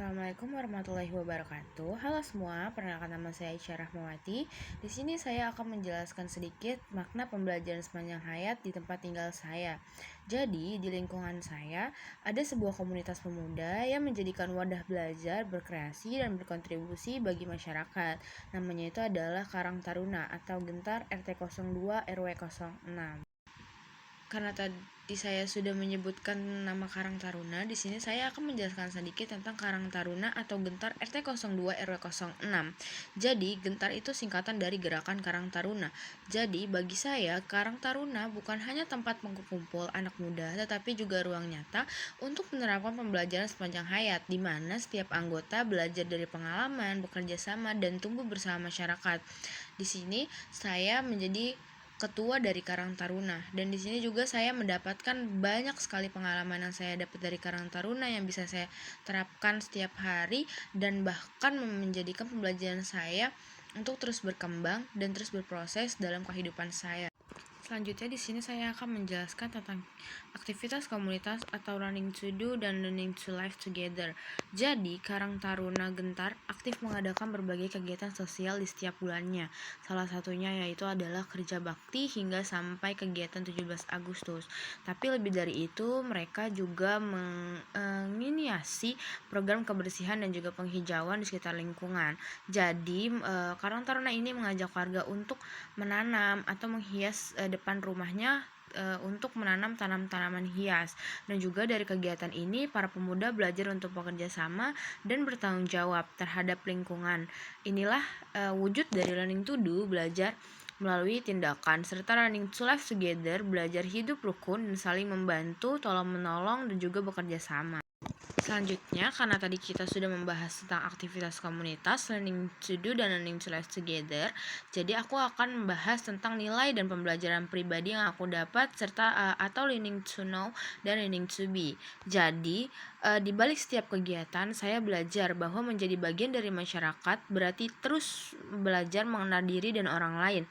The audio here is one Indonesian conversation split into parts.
Assalamualaikum warahmatullahi wabarakatuh. Halo semua, perkenalkan nama saya Aisyah Rahmawati. Di sini saya akan menjelaskan sedikit makna pembelajaran sepanjang hayat di tempat tinggal saya. Jadi, di lingkungan saya ada sebuah komunitas pemuda yang menjadikan wadah belajar, berkreasi, dan berkontribusi bagi masyarakat. Namanya itu adalah Karang Taruna atau Gentar RT02 RW06. Karena tadi saya sudah menyebutkan nama Karang Taruna, di sini saya akan menjelaskan sedikit tentang Karang Taruna atau Gentar RT02 RW06. Jadi, Gentar itu singkatan dari Gerakan Karang Taruna. Jadi, bagi saya, Karang Taruna bukan hanya tempat mengumpul anak muda, tetapi juga ruang nyata untuk menerapkan pembelajaran sepanjang hayat, di mana setiap anggota belajar dari pengalaman, bekerja sama, dan tumbuh bersama masyarakat. Di sini saya menjadi ketua dari Karang Taruna, dan di sini juga saya mendapatkan banyak sekali pengalaman yang saya dapat dari Karang Taruna yang bisa saya terapkan setiap hari dan bahkan menjadikan pembelajaran saya untuk terus berkembang dan terus berproses dalam kehidupan saya. Selanjutnya di sini saya akan menjelaskan tentang aktivitas komunitas atau learning to do dan learning to live together. Jadi, Karang Taruna Gentar aktif mengadakan berbagai kegiatan sosial di setiap bulannya. Salah satunya yaitu adalah kerja bakti hingga sampai kegiatan 17 Agustus. Tapi lebih dari itu, mereka juga menginisiasi program kebersihan dan juga penghijauan di sekitar lingkungan. Jadi, Karang Taruna ini mengajak warga untuk menanam atau menghias depan rumahnya untuk menanam tanaman hias. Dan juga dari kegiatan ini para pemuda belajar untuk bekerja sama dan bertanggung jawab terhadap lingkungan. Inilah wujud dari learning to do, belajar melalui tindakan, serta learning to live together, belajar hidup rukun dan saling membantu, tolong menolong, dan juga bekerja sama. Selanjutnya, karena tadi kita sudah membahas tentang aktivitas komunitas, learning to do dan learning to live together, jadi aku akan membahas tentang nilai dan pembelajaran pribadi yang aku dapat serta atau learning to know dan learning to be. Jadi, di balik setiap kegiatan, saya belajar bahwa menjadi bagian dari masyarakat berarti terus belajar mengenal diri dan orang lain.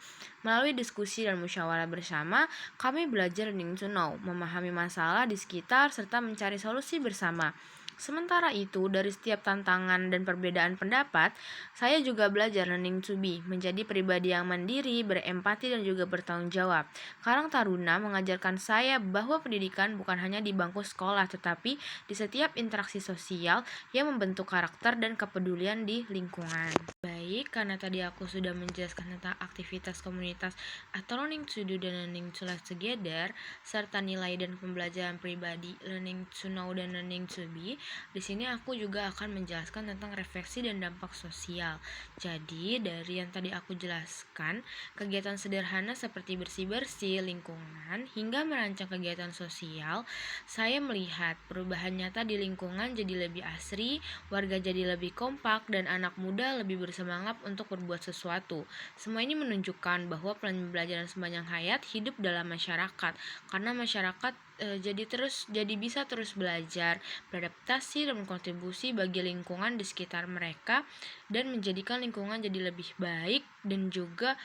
Melalui diskusi dan musyawarah bersama, kami belajar learning to know, memahami masalah di sekitar serta mencari solusi bersama. Sementara itu, dari setiap tantangan dan perbedaan pendapat, saya juga belajar learning to be, menjadi pribadi yang mandiri, berempati, dan juga bertanggung jawab. Karang Taruna mengajarkan saya bahwa pendidikan bukan hanya di bangku sekolah, tetapi di setiap interaksi sosial yang membentuk karakter dan kepedulian di lingkungan. Baik, karena tadi aku sudah menjelaskan tentang aktivitas komunitas atau learning to do dan learning to live together, serta nilai dan pembelajaran pribadi, learning to know dan learning to be. Di sini aku juga akan menjelaskan tentang refleksi dan dampak sosial. Jadi, dari yang tadi aku jelaskan, kegiatan sederhana seperti bersih-bersih lingkungan hingga merancang kegiatan sosial, saya melihat perubahan nyata di lingkungan jadi lebih asri, warga jadi lebih kompak, dan anak muda lebih bersemangat untuk berbuat sesuatu. Semua ini menunjukkan bahwa pembelajaran sepanjang hayat hidup dalam masyarakat, karena masyarakat jadi bisa terus belajar, beradaptasi, dan berkontribusi bagi lingkungan di sekitar mereka dan menjadikan lingkungan jadi lebih baik dan juga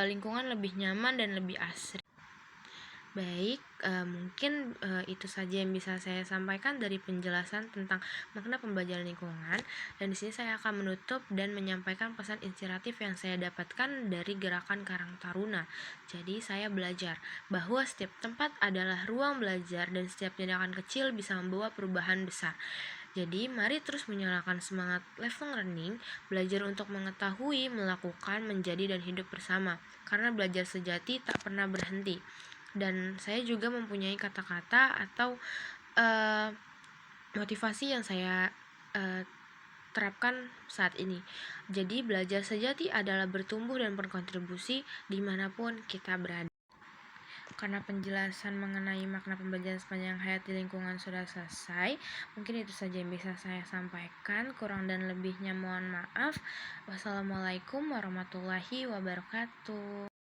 lingkungan lebih nyaman dan lebih asri. Baik, mungkin itu saja yang bisa saya sampaikan dari penjelasan tentang makna pembelajaran lingkungan. Dan di sini saya akan menutup dan menyampaikan pesan inspiratif yang saya dapatkan dari Gerakan Karang Taruna. Jadi saya belajar bahwa setiap tempat adalah ruang belajar dan setiap tindakan kecil bisa membawa perubahan besar. Jadi mari terus menyalakan semangat lifelong learning, belajar untuk mengetahui, melakukan, menjadi, dan hidup bersama. Karena belajar sejati tak pernah berhenti. Dan saya juga mempunyai kata-kata atau motivasi yang saya terapkan saat ini. Jadi belajar sejati adalah bertumbuh dan berkontribusi dimanapun kita berada. Karena penjelasan mengenai makna pembelajaran sepanjang hayat di lingkungan sudah selesai, mungkin itu saja yang bisa saya sampaikan. Kurang dan lebihnya mohon maaf. Wassalamualaikum warahmatullahi wabarakatuh.